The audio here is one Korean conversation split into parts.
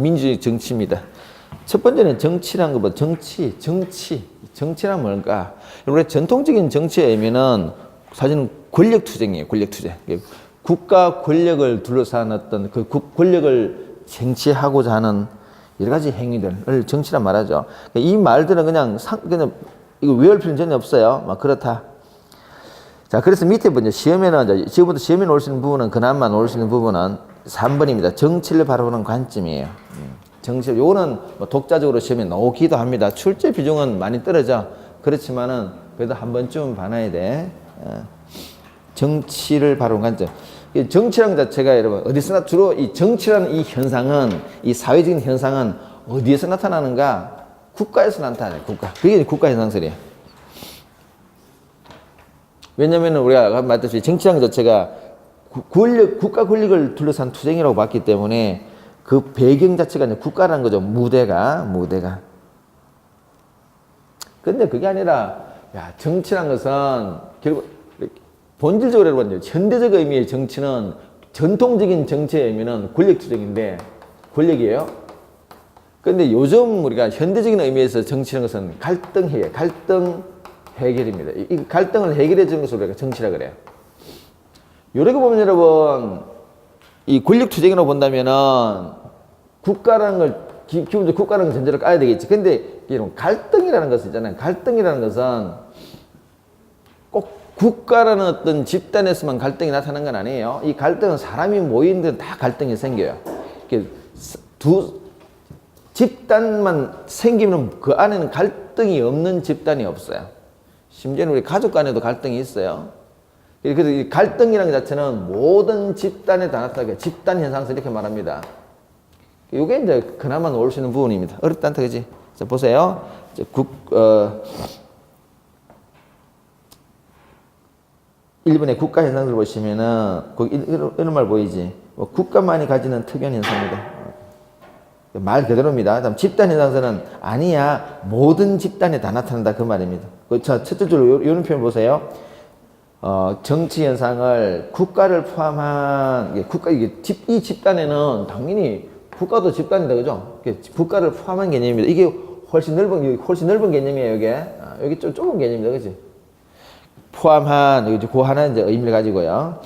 민주주의 정치입니다. 첫 번째는 정치란 거 뭐 정치란 뭘까? 우리 전통적인 정치의 의미는 사실은 권력 투쟁이에요. 권력 투쟁. 국가 권력을 둘러싼 어떤 그 권력을 쟁취하고자 하는 여러 가지 행위들을 정치란 말하죠. 이 말들은 그냥 이거 외울 필요는 전혀 없어요. 막 그렇다. 자, 그래서 밑에 보죠. 시험에는, 지금부터 시험에 올 수 있는 부분은, 그나마 올 수 있는 부분은 3번입니다. 정치를 바라보는 관점이에요. 정치, 요거는 뭐 독자적으로 시험에 나오기도 합니다. 출제 비중은 많이 떨어져. 그렇지만은, 그래도 한 번쯤은 봐놔야 돼. 정치를 바라보는 관점. 정치라는 것 자체가 여러분, 어디서나 주로 이 정치라는 이 현상은, 이 사회적인 현상은 어디에서 나타나는가? 국가에서 나타나요. 국가. 그게 국가 현상설이에요. 왜냐면은 우리가 말했듯이 정치라는 것 자체가 국가 권력을 둘러싼 투쟁이라고 봤기 때문에 그 배경 자체가 이제 국가라는 거죠. 무대가. 근데 그게 아니라, 정치라는 것은 결국 본질적으로 여러분, 현대적 의미의 정치는 전통적인 정치의 의미는 권력 투쟁인데, 권력이에요. 근데 요즘 우리가 현대적인 의미에서 정치라는 것은 갈등 해결입니다. 이 갈등을 해결해 주는 것을 우리가 정치라 그래요. 이렇게 보면 여러분, 이 권력 투쟁이라고 본다면은 국가라는 걸, 기본적으로 국가라는 걸 전제로 까야 되겠지. 근데 이런 갈등이라는 것은 있잖아요. 갈등이라는 것은 꼭 국가라는 어떤 집단에서만 갈등이 나타나는 건 아니에요. 이 갈등은 사람이 모인 데는 다 갈등이 생겨요. 두 집단만 생기면 그 안에는 갈등이 없는 집단이 없어요. 심지어는 우리 가족 간에도 갈등이 있어요. 그래서 이 갈등이라는 것 자체는 모든 집단에 다 나타나게 집단 현상에서 이렇게 말합니다. 이게 이제 그나마 올 수 있는 부분입니다. 어렵다 않다, 그지? 자, 보세요. 1번의 국가 현상을 보시면은, 거기 이런 말 보이지? 국가만이 가지는 특이한 현상입니다. 말 그대로입니다. 다음 집단 현상에서는 아니야, 모든 집단에 다 나타난다, 그 말입니다. 자, 첫째 줄로 이런 표현 보세요. 정치 현상을 국가를 포함한 이 집단에는 당연히 국가도 집단이다, 그죠? 국가를 포함한 개념입니다. 이게 훨씬 넓은 개념이에요, 이게. 여기 좀 좁은 개념입니다, 그지? 포함한, 여기 그 하나 이제 의미를 가지고요.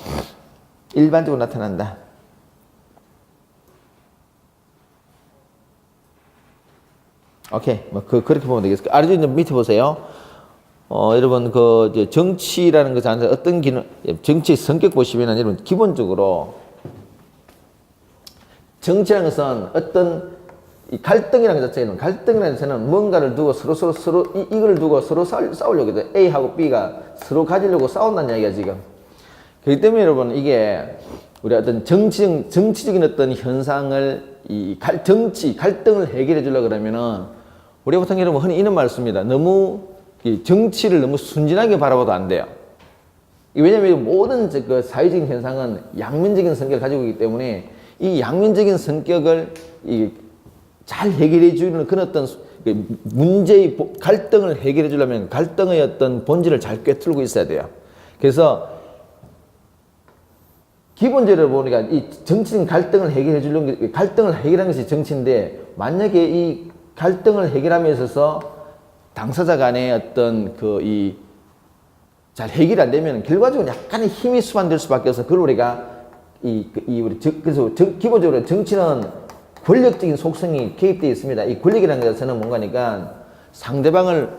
일반적으로 나타난다. 오케이. 그렇게 보면 되겠습니다. 아래쪽 이제 밑에 보세요. 여러분, 정치라는 것은 어떤 기능, 정치의 성격 보시면은 여러분, 기본적으로 정치라는 것은 어떤 이 갈등이라는 것 자체는, 갈등이라는 것은 뭔가를 두고 서로 이걸 두고 서로 싸우려고 해요. A하고 B가 서로 가지려고 싸운다는 이야기야, 지금. 그렇기 때문에 여러분, 이게 우리 어떤 정치적인 어떤 현상을 갈등을 해결해 주려고 그러면은 우리 보통 여러분 흔히 이런 말 씁니다. 너무 정치를 너무 순진하게 바라봐도 안 돼요. 왜냐하면 모든 그 사회적인 현상은 양면적인 성격을 가지고 있기 때문에 이 양면적인 성격을 잘 해결해 주는 그런 어떤 문제의 갈등을 해결해 주려면 갈등의 어떤 본질을 잘 꿰뚫고 있어야 돼요. 그래서 기본적으로 보니까 이 정치적인 갈등을 해결해 주려는 갈등을 해결하는 것이 정치인데, 만약에 이 갈등을 해결함에 있어서 당사자 간의 어떤 잘 해결이 안 되면 결과적으로 약간의 힘이 수반될 수밖에 없어서, 그걸 우리가 그래서 기본적으로 정치는 권력적인 속성이 개입되어 있습니다. 이 권력이라는 것 자체는 뭔가니까 상대방을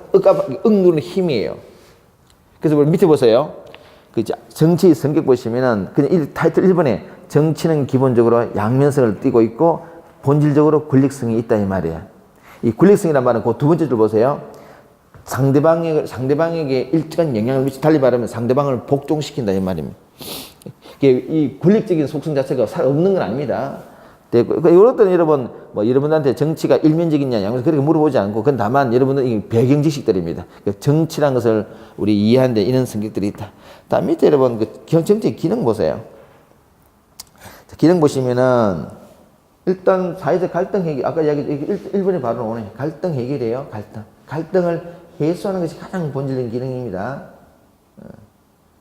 억누르는 힘이에요. 그래서 우리 밑에 보세요. 정치의 성격 보시면은 그냥 타이틀 1번에 정치는 기본적으로 양면성을 띠고 있고 본질적으로 권력성이 있다, 이 말이에요. 이 권력성이란 말은 그 두 번째 줄 보세요. 상대방에게 일정한 영향을 달리 말하면 상대방을 복종시킨다, 이 말입니다. 이 권력적인 속성 자체가 없는 건 아닙니다. 이럴 때는 여러분들한테 정치가 일면적이냐, 양면적 그렇게 물어보지 않고, 그건 다만 여러분들 이 배경 지식들입니다. 정치라는 것을 우리 이해하는데 이런 성격들이 있다. 다음 밑에 여러분 정치의 기능 보세요. 기능 보시면은 일단 사회적 갈등 해결, 아까 이야기 1번에 바로 오네. 갈등 해결이에요. 갈등을 해소하는 것이 가장 본질적인 기능입니다.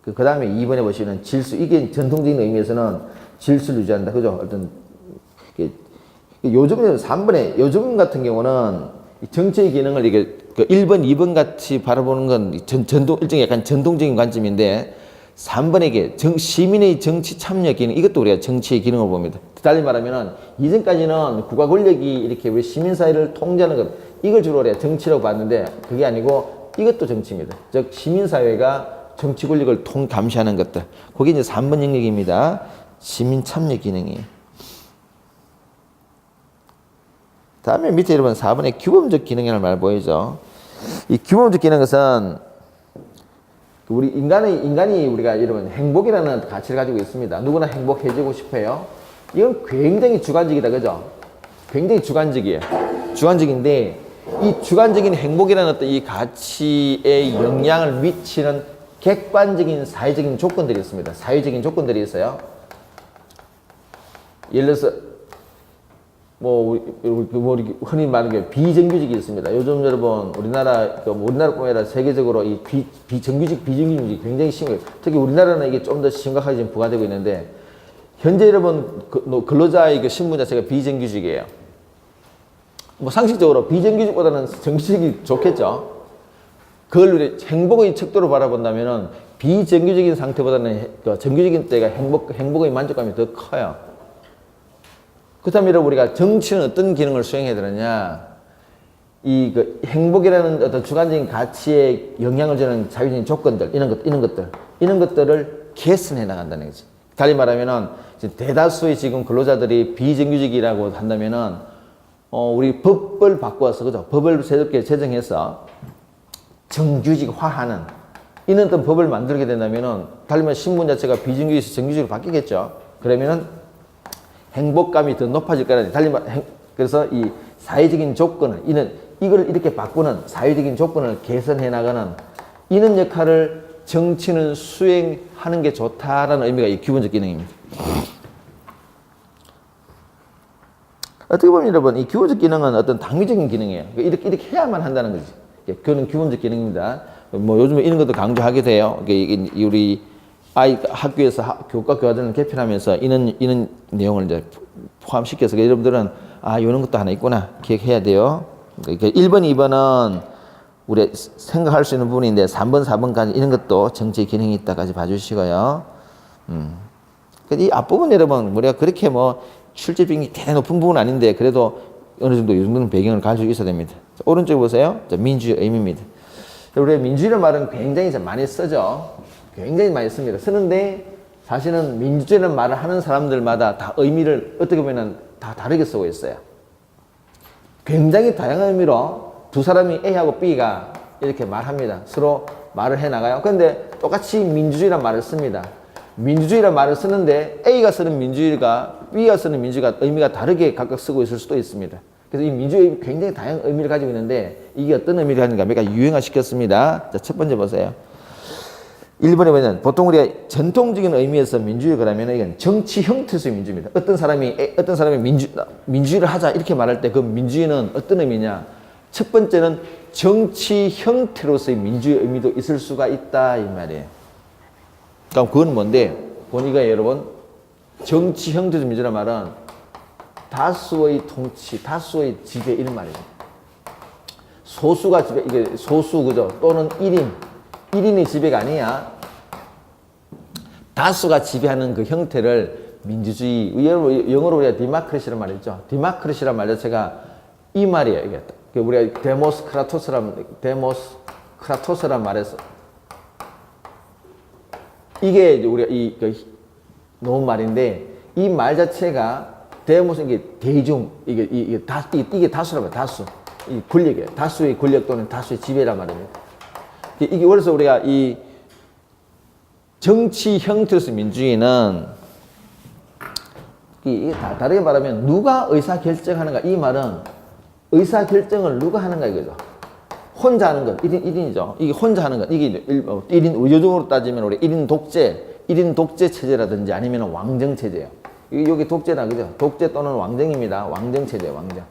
그 다음에 2번에 보시면 질서, 이게 전통적인 의미에서는 질서를 유지한다, 그죠? 어떤 요즘은 3번에, 요즘 같은 경우는 이 정치의 기능을 이게 그 1번, 2번 같이 바라보는 건 전통, 일종의 약간 전통적인 관점인데 3번에게 시민의 정치 참여 기능, 이것도 우리가 정치의 기능을 봅니다. 달리 말하면은 이전까지는 국가 권력이 이렇게 우리 시민사회를 통제하는 것, 이걸 주로 우리가 정치라고 봤는데 그게 아니고 이것도 정치입니다. 즉, 시민사회가 정치 권력을 감시하는 것들. 그게 이제 3번 영역입니다. 시민 참여 기능이. 다음에 밑에 여러분 4번에 규범적 기능이라는 말 보이죠? 이 규범적 기능은 우리 인간이 우리가 여러분 행복이라는 가치를 가지고 있습니다. 누구나 행복해지고 싶어요. 이건 굉장히 주관적이다, 그죠? 굉장히 주관적이에요. 주관적인데 이 주관적인 행복이라는 어떤 이 가치에 영향을 미치는 객관적인 사회적인 조건들이 있습니다. 사회적인 조건들이 있어요. 예를 들어서 우리 흔히 말하는 게 비정규직이 있습니다. 요즘 여러분 우리나라뿐만 아니라 세계적으로 이 비정규직이 굉장히 심해요. 특히 우리나라는 이게 좀 더 심각하게 지금 부과되고 있는데 현재 여러분 근로자의 신분 자체가 비정규직이에요. 상식적으로 비정규직보다는 정규직이 좋겠죠. 그걸 우리 행복의 척도로 바라본다면은 비정규직인 상태보다는 정규직인 때가 행복의 만족감이 더 커요. 그렇다면 우리가 정치는 어떤 기능을 수행해야 되느냐? 행복이라는 어떤 주관적인 가치에 영향을 주는 자유적인 조건들, 이런 것들을 개선해 나간다는 거지. 달리 말하면은, 대다수의 지금 근로자들이 비정규직이라고 한다면은, 우리 법을 바꿔서, 그죠? 법을 새롭게 제정해서 정규직화하는, 이런 어떤 법을 만들게 된다면은, 달리 말하면 신분 자체가 비정규직에서 정규직으로 바뀌겠죠? 그러면은, 행복감이 더 높아질 거라니. 달리 말, 그래서 이 사회적인 조건을, 이걸 이렇게 바꾸는 사회적인 조건을 개선해 나가는 이런 역할을 정치는 수행하는 게 좋다라는 의미가 이 기본적 기능입니다. 어떻게 보면 여러분, 이 기본적 기능은 어떤 당위적인 기능이에요. 이렇게 해야만 한다는 거지. 그거는 기본적 기능입니다. 요즘에 이런 것도 강조하게 돼요. 우리 학교에서 교과 교과전을 개편하면서 이런 내용을 이제 포함시켜서 여러분들은 이런 것도 하나 있구나 기억해야 돼요. 1번, 2번은 우리 생각할 수 있는 부분인데 3번, 4번까지 이런 것도 정치의 기능이 있다까지 봐주시고요. 이 앞부분 여러분 우리가 그렇게 출제 비중이 대단히 높은 부분은 아닌데 그래도 어느 정도 이 정도는 배경을 가지고 있어야 됩니다. 오른쪽에 보세요. 민주의 의미입니다. 우리 민주주의라는 말은 굉장히 많이 쓰죠. 굉장히 많이 씁니다. 쓰는데 사실은 민주주의라는 말을 하는 사람들마다 다 의미를 어떻게 보면 다 다르게 쓰고 있어요. 굉장히 다양한 의미로 두 사람이 A하고 B가 이렇게 말합니다. 서로 말을 해나가요. 그런데 똑같이 민주주의라는 말을 씁니다. 민주주의라는 말을 쓰는데 A가 쓰는 민주주의가 B가 쓰는 민주주의가 의미가 다르게 각각 쓰고 있을 수도 있습니다. 그래서 이 민주주의 굉장히 다양한 의미를 가지고 있는데 이게 어떤 의미를 가지는가 몇 가지 유형화시켰습니다. 자, 첫 번째 보세요. 1번에 보면 보통 우리가 전통적인 의미에서 민주주의 그러면 이건 정치 형태에서의 민주주의입니다. 어떤 사람이 민주주의를 하자 이렇게 말할 때 그 민주주의는 어떤 의미냐? 첫 번째는 정치 형태로서의 민주주의 의미도 있을 수가 있다 이 말이에요. 그럼 그건 뭔데? 보니까 여러분 정치 형태적 민주라는 말은 다수의 통치, 다수의 지배 이런 말이에요. 소수가 지배, 이게 소수 그죠? 또는 1인의 지배가 아니야. 다수가 지배하는 그 형태를 민주주의, 영어로 우리가 디마크레시란 말 있죠. 디마크레시란 말 자체가 이 말이에요. 이게 우리가 데모스크라토스란 말에서 이게 우리가 놓은 말인데 이 말 자체가 데모스 이게 대중 이게 다수란 말이에요. 다수 이 권력이에요. 다수의 권력 또는 다수의 지배란 말입니다. 이게 그래서 우리가 이 정치 형태로서 민주주의는 이게 다르게 말하면 누가 의사 결정하는가 이 말은 의사 결정을 누가 하는가 이거죠. 혼자 하는 것 1인이죠. 이게 혼자 하는 것 이게 1인 의료적으로 따지면 우리 1인 독재 체제라든지 아니면 왕정 체제예요. 여기 독재나 그죠? 독재 또는 왕정입니다. 왕정 체제예요. 왕정.